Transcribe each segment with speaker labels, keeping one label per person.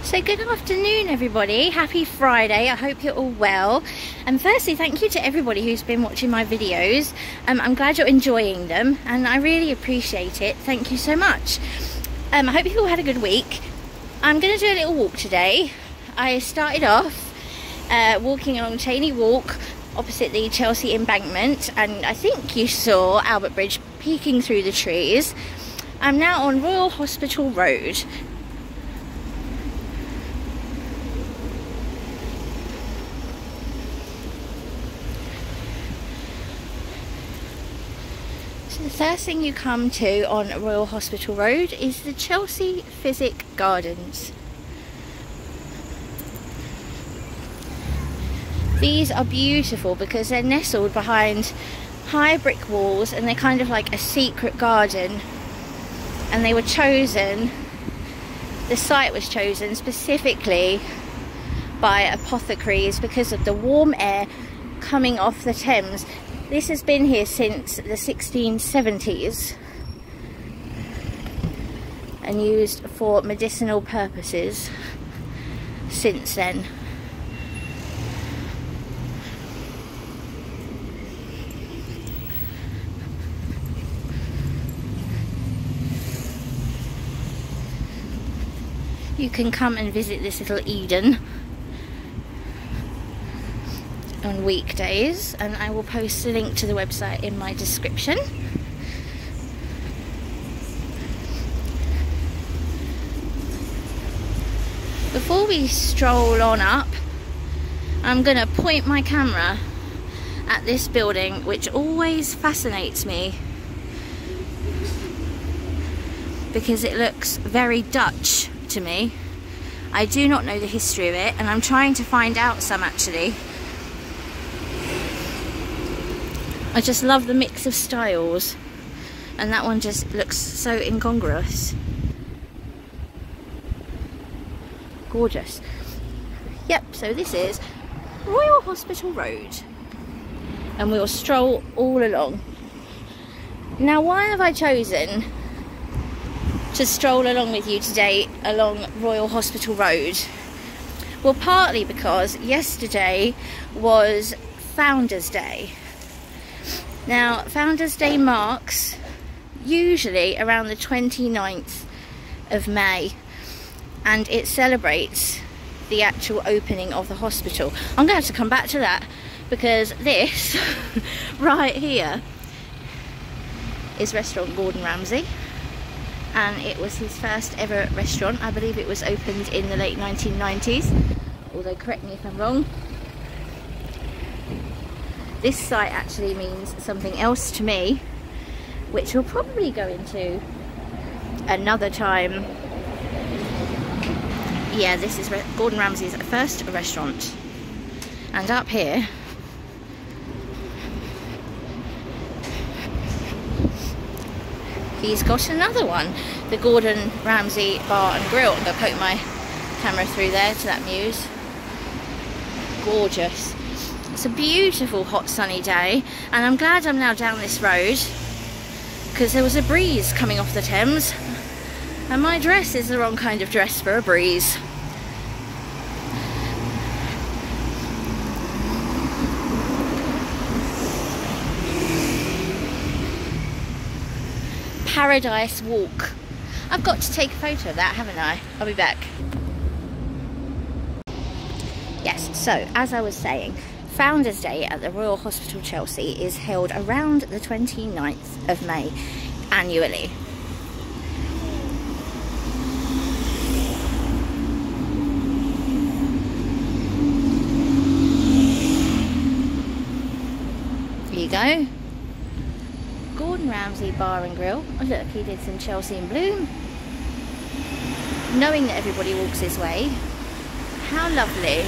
Speaker 1: So good afternoon everybody, happy Friday, I hope you're all well. And firstly, thank you to everybody who's been watching my videos. I'm glad you're enjoying them and I really appreciate it, thank you so much. I hope you all had a good week. I'm going to do a little walk today. I started off walking along Cheney Walk opposite the Chelsea Embankment, and I think you saw Albert Bridge peeking through the trees. I'm now on Royal Hospital Road. So the first thing you come to on Royal Hospital Road is the Chelsea Physic Gardens. These are beautiful because they're nestled behind high brick walls and they're kind of like a secret garden, and they were chosen, the site was chosen specifically by apothecaries because of the warm air coming off the Thames. This has been here since the 1670s and used for medicinal purposes since then. You can come and visit this little Eden on weekdays, and I will post a link to the website in my description. Before we stroll on up, I'm going to point my camera at this building, which always fascinates me because it looks very Dutch to me. I do not know the history of it and I'm trying to find out some actually. I just love the mix of styles, and that one just looks so incongruous. Gorgeous. Yep, so this is Royal Hospital Road and we'll stroll all along. Now, why have I chosen to stroll along with you today along Royal Hospital Road? Well, partly because yesterday was Founders Day. Now, Founders Day marks usually around the 29th of May, and it celebrates the actual opening of the hospital. I'm going to have to come back to that because this right here is restaurant Gordon Ramsay, and it was his first ever restaurant. I believe it was opened in the late 1990s, although correct me if I'm wrong. This site actually means something else to me, which we'll probably go into another time. Yeah, this is Gordon Ramsay's first restaurant. And up here, he's got another one, the Gordon Ramsay Bar and Grill. I'm going to poke my camera through there to that muse. Gorgeous. It's a beautiful hot sunny day, and I'm glad I'm now down this road because there was a breeze coming off the Thames, and my dress is the wrong kind of dress for a breeze. Paradise Walk. I've got to take a photo of that, haven't I? I'll be back. Yes, so as I was saying, Founders Day at the Royal Hospital Chelsea is held around the 29th of May annually. Here you go. Gordon Ramsay Bar and Grill. Oh look, he did some Chelsea in bloom. Knowing that everybody walks this way. How lovely.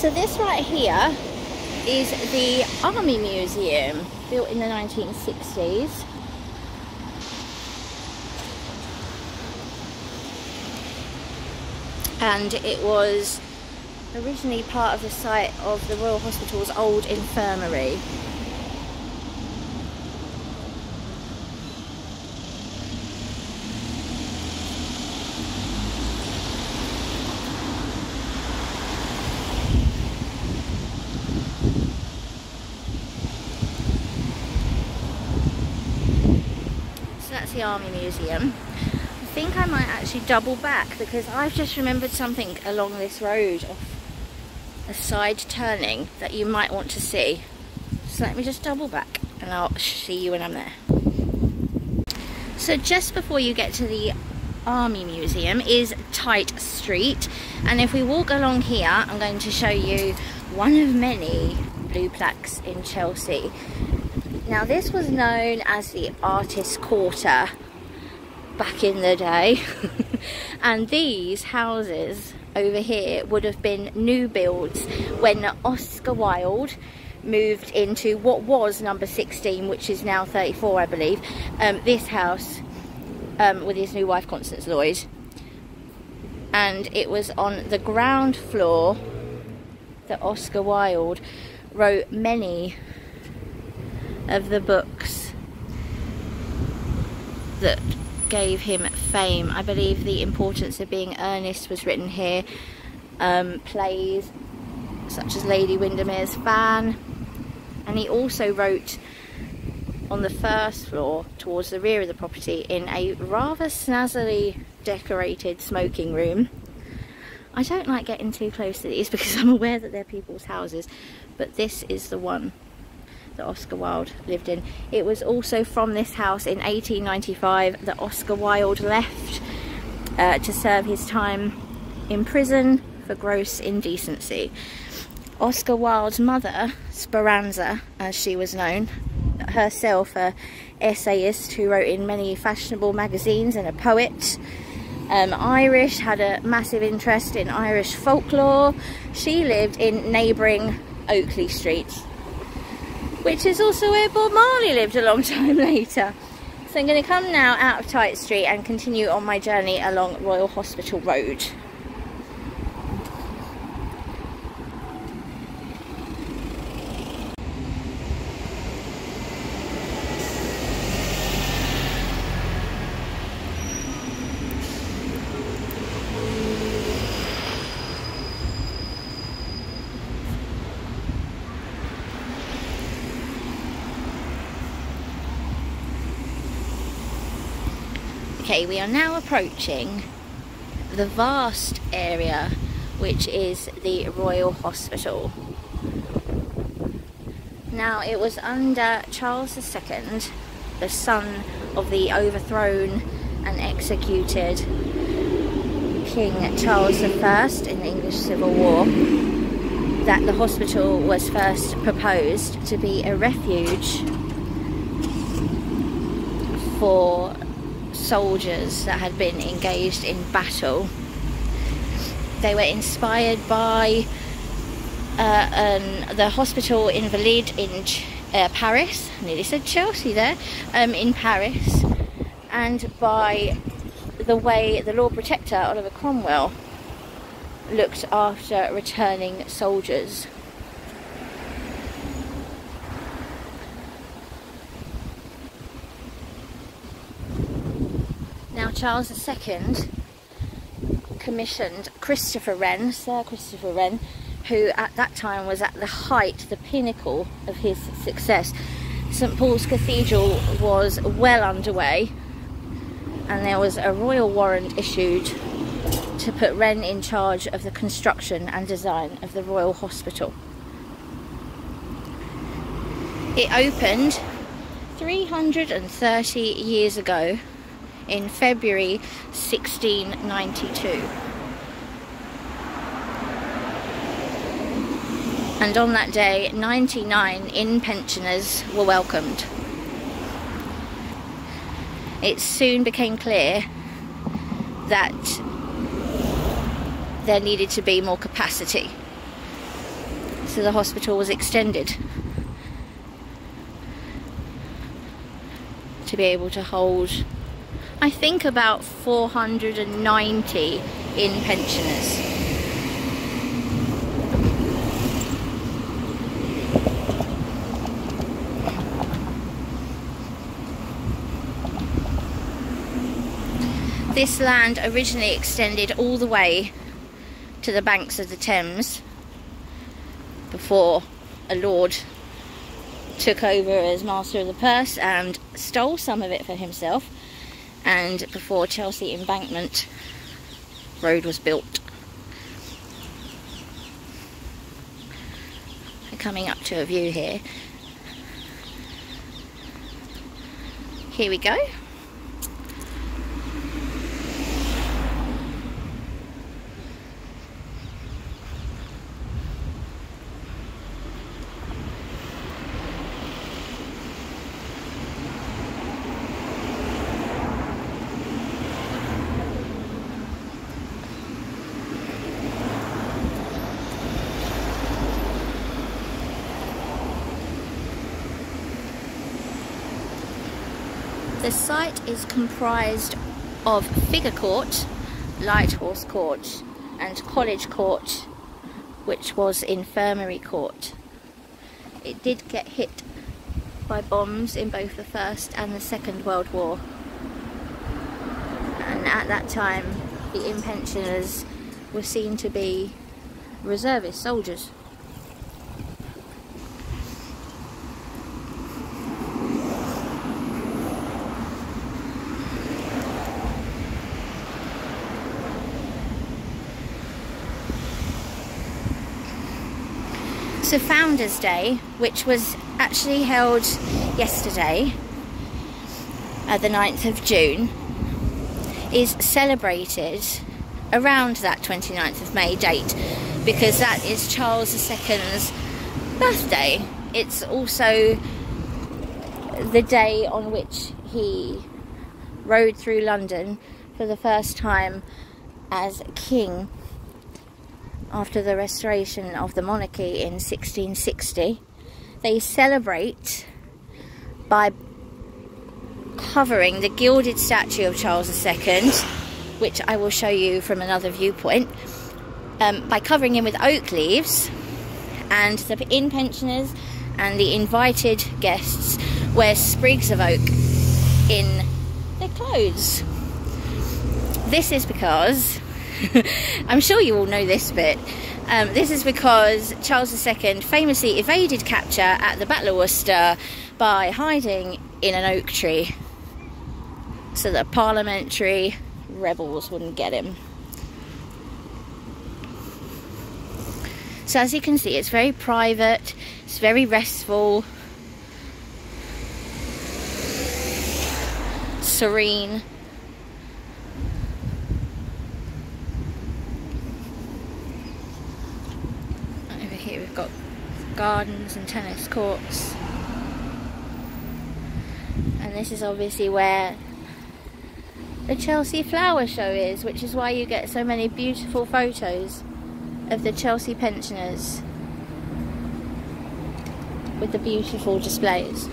Speaker 1: So this right here is the Army Museum, built in the 1960s. And it was originally part of the site of the Royal Hospital's old infirmary. So that's the Army Museum. I think I might actually double back because I've just remembered something along this road of a side turning that you might want to see. So let me just double back and I'll see you when I'm there. So just before you get to the Army Museum is Tite Street, and if we walk along here I'm going to show you one of many blue plaques in Chelsea. Now this was known as the Artists' Quarter back in the day and these houses over here would have been new builds when Oscar Wilde moved into what was number 16, which is now 34 I believe, this house with his new wife Constance Lloyd, and it was on the ground floor that Oscar Wilde wrote many of the books that gave him fame. I believe The Importance of Being Earnest was written here. Plays such as Lady Windermere's Fan, and he also wrote on the first floor towards the rear of the property in a rather snazzily decorated smoking room. I don't like getting too close to these because I'm aware that they're people's houses, but this is the one that Oscar Wilde lived in. It was also from this house in 1895 that Oscar Wilde left to serve his time in prison for gross indecency. Oscar Wilde's mother, Speranza as she was known, herself an essayist who wrote in many fashionable magazines and a poet, Irish, had a massive interest in Irish folklore. She lived in neighbouring Oakley Street, which is also where Bob Marley lived a long time later. So I'm going to come now out of Tite Street and continue on my journey along Royal Hospital Road. Okay, we are now approaching the vast area which is the Royal Hospital. Now it was under Charles II, the son of the overthrown and executed King Charles I in the English Civil War, that the hospital was first proposed to be a refuge for soldiers that had been engaged in battle. They were inspired by the Hospital Invalides in Paris, I nearly said Chelsea there, in Paris, and by the way the Lord Protector Oliver Cromwell looked after returning soldiers. Now Charles II commissioned Christopher Wren, Sir Christopher Wren, who at that time was at the height, the pinnacle of his success. St Paul's Cathedral was well underway, and there was a royal warrant issued to put Wren in charge of the construction and design of the Royal Hospital. It opened 330 years ago in February 1692. And on that day, 99 inn pensioners were welcomed. It soon became clear that there needed to be more capacity. So the hospital was extended to be able to hold, I think, about 490 in-pensioners. This land originally extended all the way to the banks of the Thames before a lord took over as master of the purse and stole some of it for himself, and before Chelsea Embankment road was built. We're coming up to a view here. Here we go. The site is comprised of Figure Court, Light Horse Court and College Court, which was Infirmary Court. It did get hit by bombs in both the First and the Second World War, and at that time the in-pensioners were seen to be reservist soldiers. So Founders Day, which was actually held yesterday, the 9th of June, is celebrated around that 29th of May date because that is Charles II's birthday. It's also the day on which he rode through London for the first time as king after the restoration of the monarchy in 1660. They celebrate by covering the gilded statue of Charles II, which I will show you from another viewpoint, by covering him with oak leaves, and the in-pensioners and the invited guests wear sprigs of oak in their clothes. This is because I'm sure you all know this bit. This is because Charles II famously evaded capture at the Battle of Worcester by hiding in an oak tree so that parliamentary rebels wouldn't get him. So as you can see, it's very private, it's very restful, serene. Here we've got gardens and tennis courts, and this is obviously where the Chelsea Flower Show is, which is why you get so many beautiful photos of the Chelsea pensioners with the beautiful displays.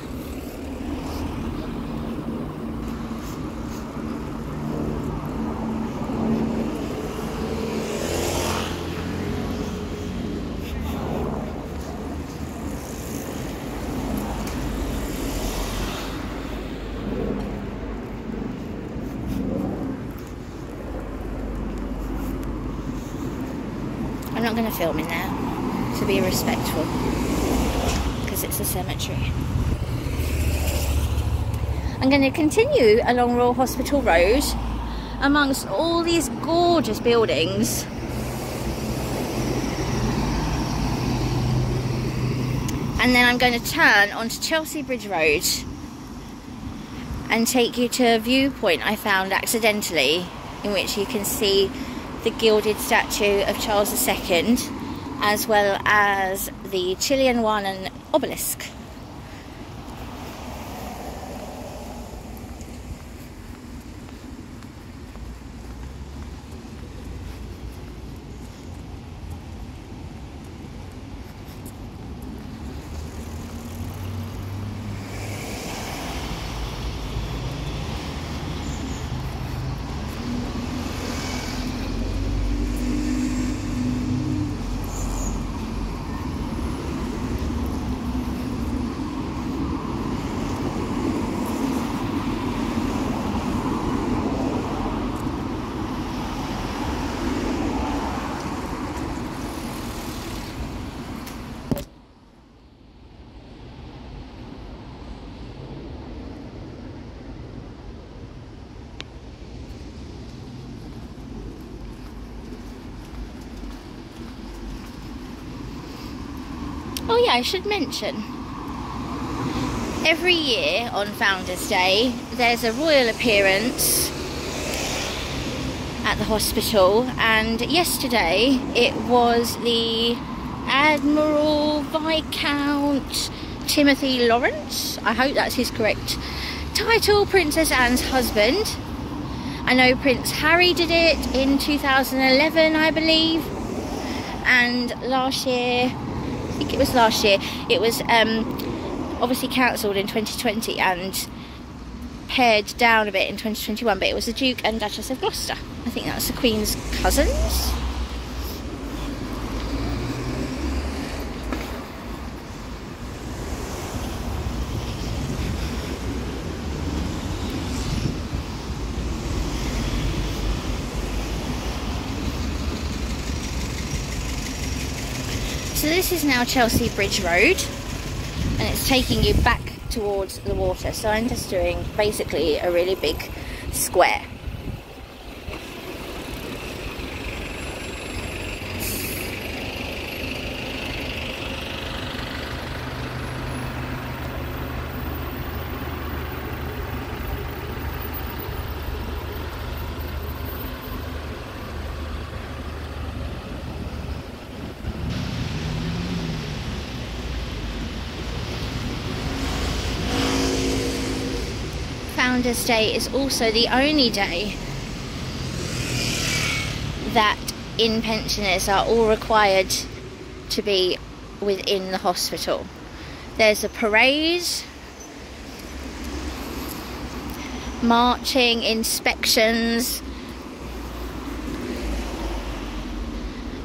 Speaker 1: I'm not going to film in there to be respectful because it's a cemetery. I'm going to continue along Royal Hospital Road amongst all these gorgeous buildings, and then I'm going to turn onto Chelsea Bridge Road and take you to a viewpoint I found accidentally in which you can see the gilded statue of Charles II, as well as the Chilean one and obelisk. I should mention, every year on Founders Day there's a royal appearance at the hospital, and yesterday it was the Admiral Viscount Timothy Lawrence, I hope that's his correct title, Princess Anne's husband. I know Prince Harry did it in 2011, I believe, and last year, I think it was last year, it was obviously cancelled in 2020 and pared down a bit in 2021, but it was the Duke and Duchess of Gloucester. I think that's the Queen's cousins. So this is now Chelsea Bridge Road, and it's taking you back towards the water. So I'm just doing basically a really big square. Founders Day is also the only day that inn pensioners are all required to be within the hospital. There's a parade, marching, inspections,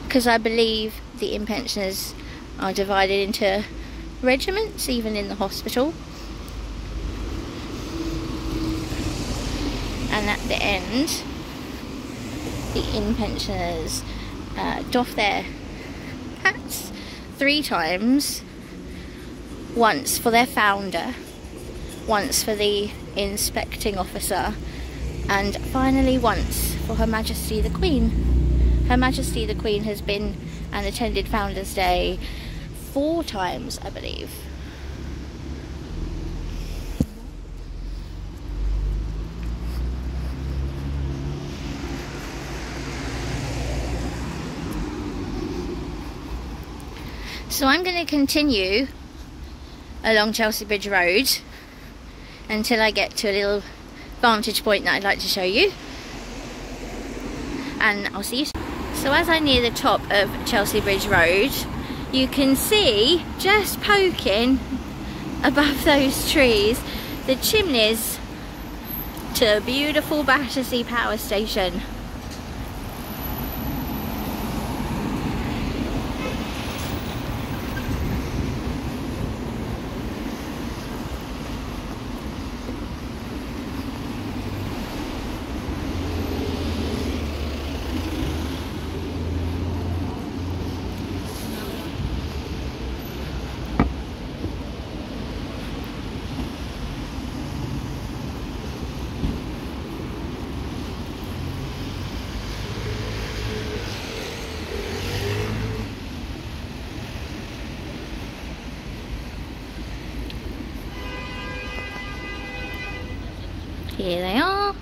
Speaker 1: because I believe the inn pensioners are divided into regiments even in the hospital. And at the end, the inn pensioners doff their hats 3 times. Once for their founder, once for the inspecting officer, and finally once for Her Majesty the Queen. Her Majesty the Queen has been and attended Founders Day 4 times, I believe. So I'm going to continue along Chelsea Bridge Road until I get to a little vantage point that I'd like to show you, and I'll see you soon. So as I near the top of Chelsea Bridge Road, you can see just poking above those trees the chimneys to a beautiful Battersea power station. Here they are.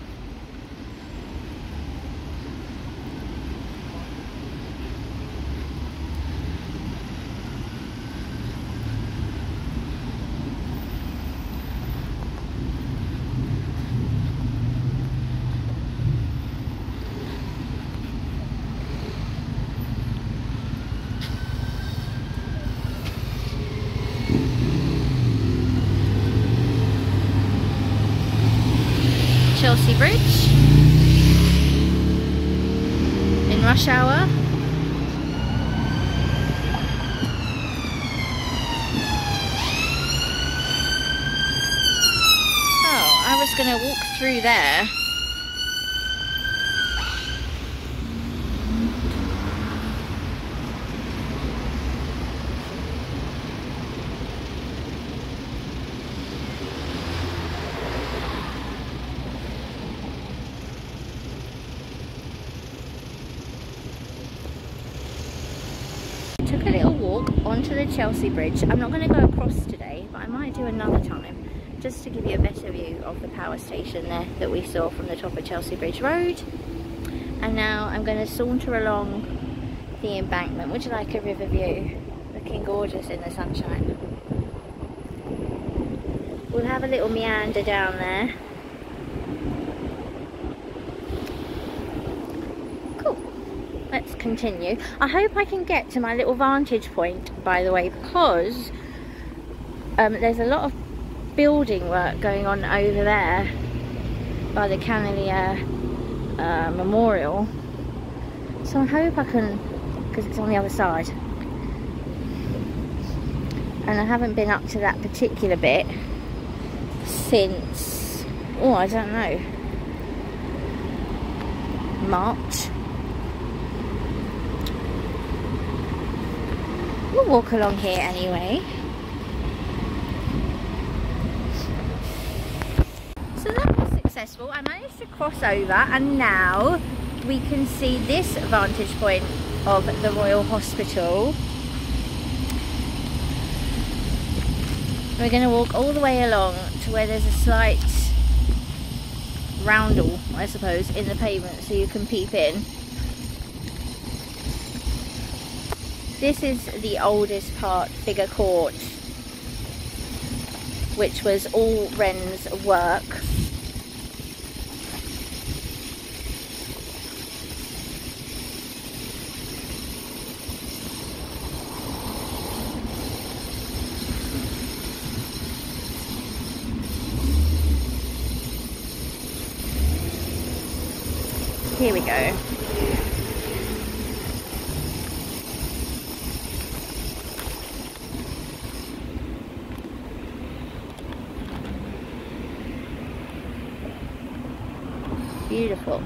Speaker 1: Chelsea Bridge in rush hour. Oh, I was going to walk through there. Took a little walk onto the Chelsea Bridge. I'm not going to go across today, but I might do another time, just to give you a better view of the power station there that we saw from the top of Chelsea Bridge Road. And now I'm going to saunter along the embankment. Would you like a river view? Looking gorgeous in the sunshine. We'll have a little meander down there. Cool. Let's continue. I hope I can get to my little vantage point, by the way, because there's a lot of building work going on over there by the Cannoneer Memorial. So I hope I can, because it's on the other side. And I haven't been up to that particular bit since, oh, I don't know, March. We'll walk along here anyway. So that was successful. I managed to cross over, and now we can see this vantage point of the Royal Hospital. We're going to walk all the way along to where there's a slight roundel, I suppose, in the pavement, so you can peep in. This is the oldest part, Figure Court, which was all Wren's work. Here we go. Beautiful.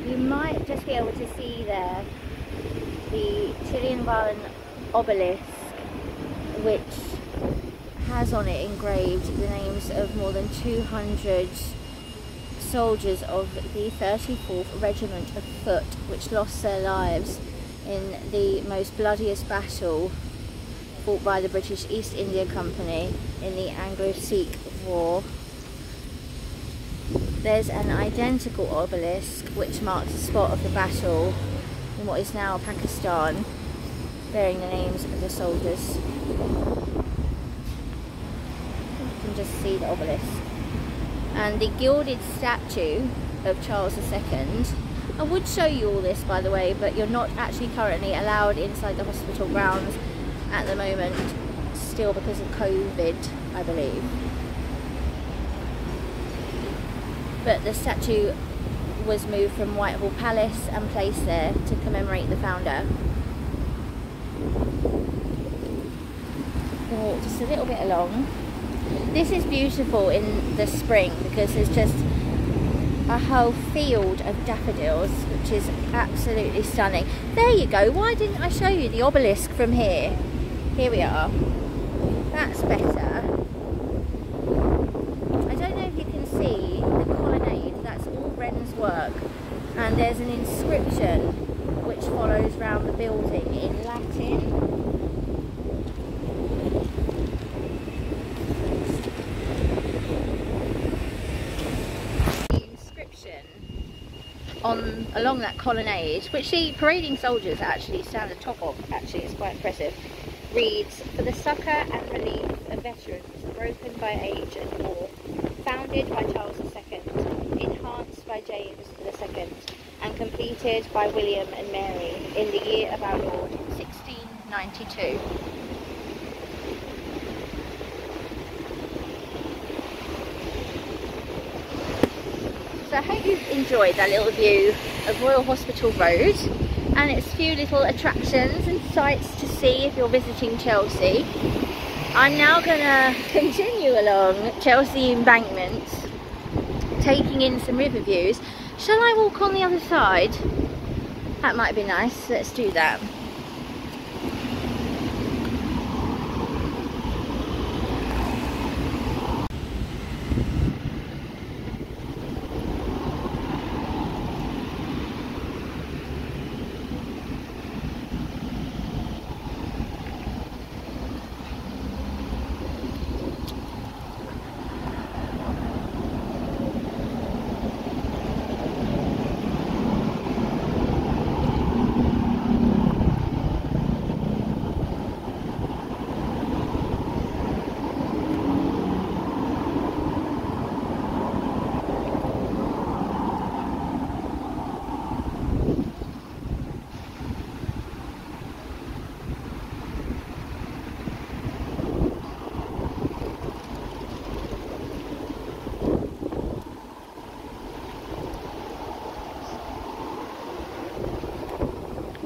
Speaker 1: You might just be able to see there the Chilean obelisk, which has on it engraved the names of more than 200 soldiers of the 34th Regiment of Foot, which lost their lives in the most bloodiest battle fought by the British East India Company in the Anglo-Sikh War. There's an identical obelisk which marks the spot of the battle in what is now Pakistan, bearing the names of the soldiers. You can just see the obelisk. And the gilded statue of Charles II. I would show you all this, by the way, but you're not actually currently allowed inside the hospital grounds at the moment, still because of COVID, I believe. But the statue was moved from Whitehall Palace and placed there to commemorate the founder. We'll walk just a little bit along. This is beautiful in the spring because there's just a whole field of daffodils, which is absolutely stunning. There you go. Why didn't I show you the obelisk from here? Here we are. That's better. I don't know if you can see the colonnade. That's all Wren's work. And there's an inscription which follows round the building in Latin. along that colonnade, which the parading soldiers actually stand atop of. Actually, it's quite impressive. Reads, "For the succour and relief of veterans broken by age and war, founded by Charles II, enhanced by James II, and completed by William and Mary in the year of our Lord 1692." So I hope you've enjoyed that little view of Royal Hospital Road and its few little attractions and sights to see if you're visiting Chelsea. I'm now going to continue along Chelsea Embankment, taking in some river views. Shall I walk on the other side? That might be nice. Let's do that.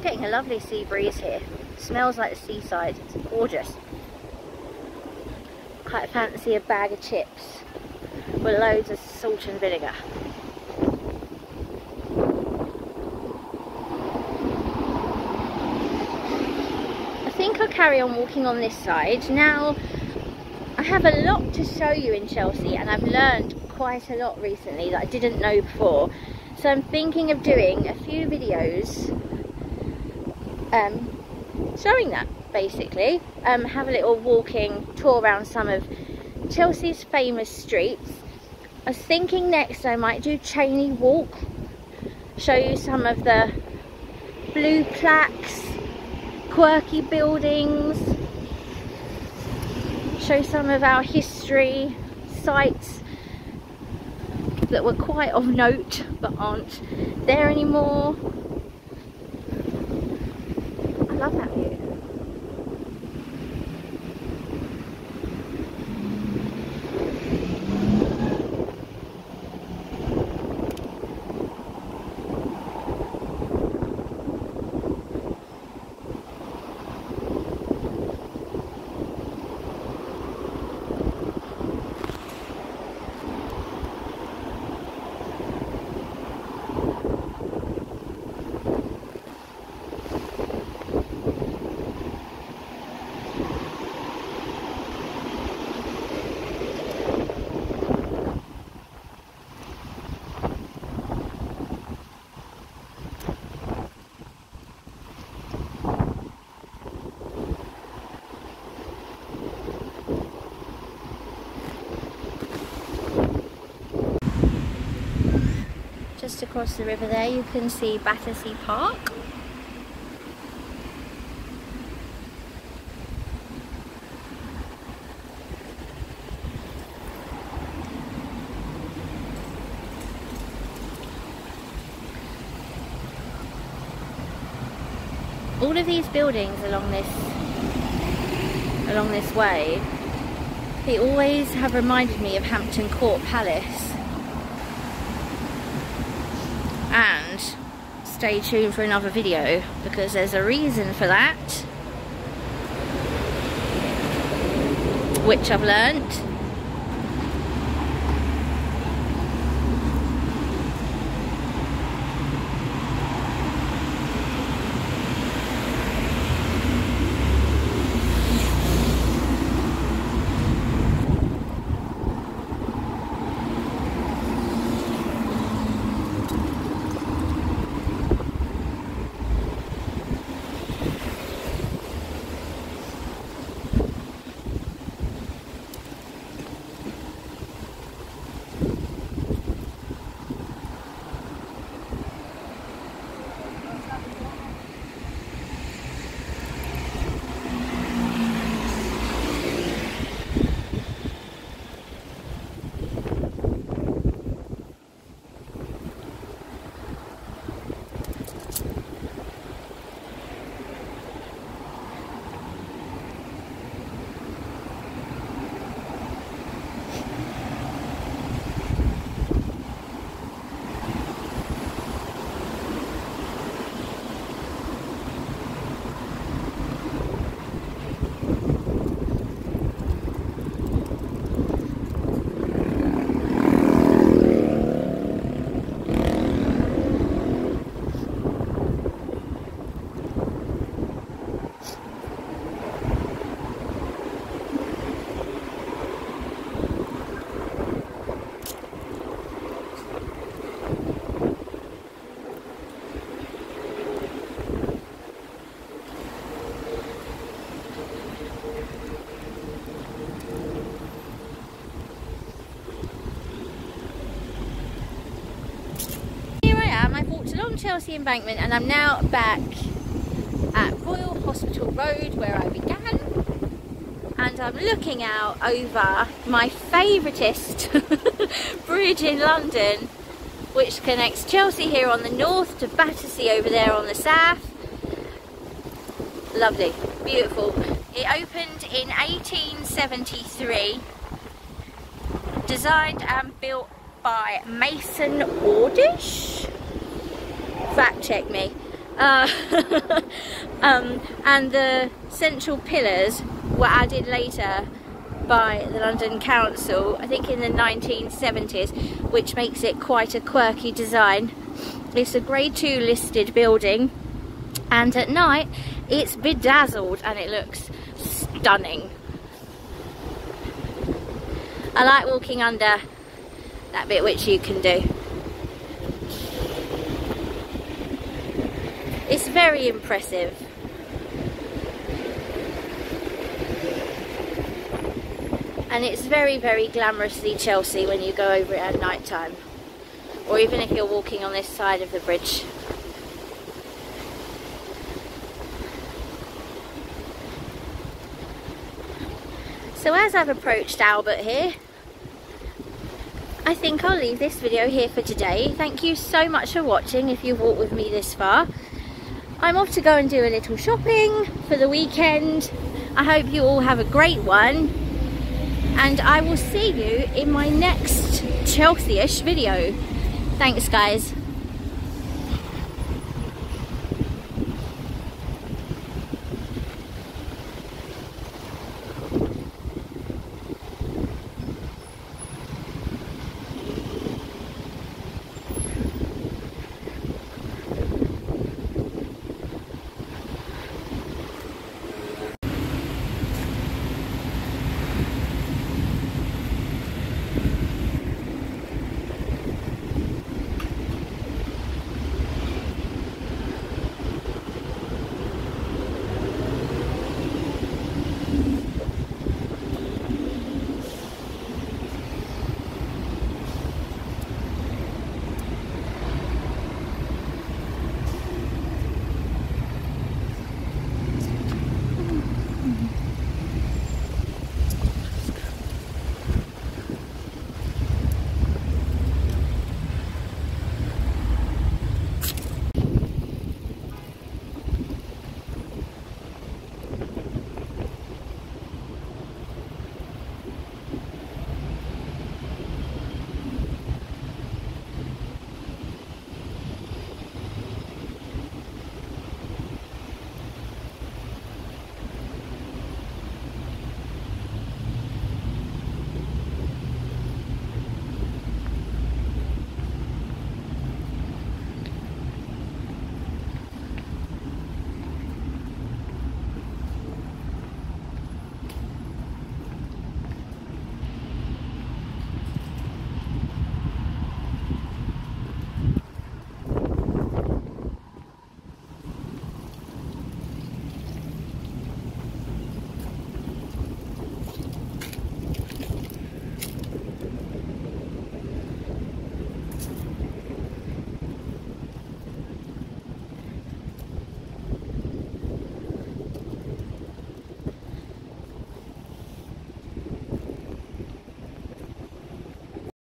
Speaker 1: Getting a lovely sea breeze here. Smells like the seaside. It's gorgeous. Quite fancy a bag of chips with loads of salt and vinegar. I think I'll carry on walking on this side. Now, I have a lot to show you in Chelsea, and I've learned quite a lot recently that I didn't know before. So I'm thinking of doing a few videos showing that, basically. Have a little walking tour around some of Chelsea's famous streets. I was thinking next I might do Cheney Walk, show you some of the blue plaques, quirky buildings, show some of our history, sites that were quite of note but aren't there anymore. I love that view. Just across the river there you can see Battersea Park. All of these buildings along this way, they always have reminded me of Hampton Court Palace. And stay tuned for another video because there's a reason for that, which I've learnt. Chelsea Embankment, and I'm now back at Royal Hospital Road where I began, and I'm looking out over my favouriteest bridge in London, which connects Chelsea here on the north to Battersea over there on the south. Lovely, beautiful. It opened in 1873, designed and built by Mason Ordish. Fact check me. And the central pillars were added later by the London Council, I think in the 1970s, which makes it quite a quirky design. It's a Grade 2 listed building, and at night it's bedazzled and it looks stunning. I like walking under that bit, which you can do. It's very impressive. And it's very, very glamorously Chelsea when you go over it at night time, or even if you're walking on this side of the bridge. So as I've approached Albert here, I think I'll leave this video here for today. Thank you so much for watching if you've walked with me this far. I'm off to go and do a little shopping for the weekend. I hope you all have a great one, and I will see you in my next Chelsea-ish video. Thanks guys.